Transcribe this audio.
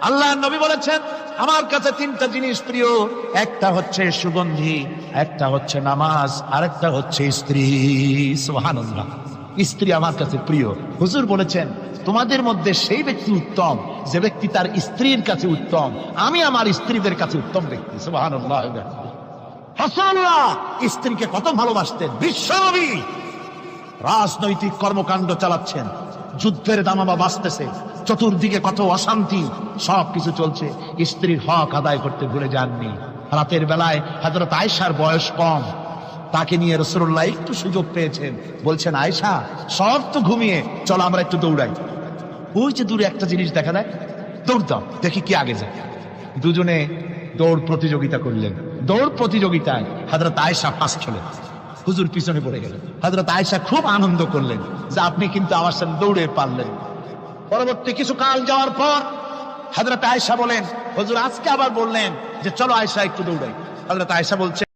আল্লাহ নবী বলেছেন আমার কাছে তিনটা জিনিস প্রিয়, একটা হচ্ছে সুগন্ধি, একটা হচ্ছে নামাজ, আরেকটা হচ্ছে স্ত্রী। সুবহানাল্লাহ, স্ত্রী আমার কাছে প্রিয়। হুজুর বলেছেন তোমাদের মধ্যে সেই ব্যক্তি উত্তম যে ব্যক্তি তার স্ত্রীর কাছে উত্তম। আমি আমার স্ত্রীদের কাছে উত্তম ব্যক্তি। সুবহানাল্লাহ। রাসূলুল্লাহ স্ত্রীকে কত ভালোবাসতেন। বিশ্বনবী রাজনৈতিক কর্মকাণ্ড চালাচ্ছেন, যুদ্ধের দামামা বাঁচতেছে, চতুর্দিকে কত অশান্তি, সবকিছু চলছে, স্ত্রীর হক আদায় করতে ভুলে যাননি। রাতের বেলায় হযরত আয়েশার বয়স কম, তাকে নিয়ে রাসূলুল্লাহ একটু সুযোগ পেয়েছেন, বলছেন আয়েশা সব তো ঘুমিয়ে, চলো আমরা একটু দৌড়াই। ওই যে দূরে একটা জিনিস দেখা যায়, দৌড় দাও দেখি কি আগে যায়। দুজনে দৌড় প্রতিযোগিতা করলেন। দৌড় প্রতিযোগিতায় হযরত আয়েশা ফার্স্ট হলেন, হুজুর পিছনে পড়ে গেলেন। হযরত আয়েশা খুব আনন্দ করলেন যে আপনি কিন্তু আমার সাথে দৌড়ে পারলেন। পরবর্তী কিছু কাল যাওয়ার পর হযরত আয়েশা বলেন হুজুর আজকে আবার বললেন যে চলো আয়েশা একটু দৌড়াই। হযরত আয়েশা বলছে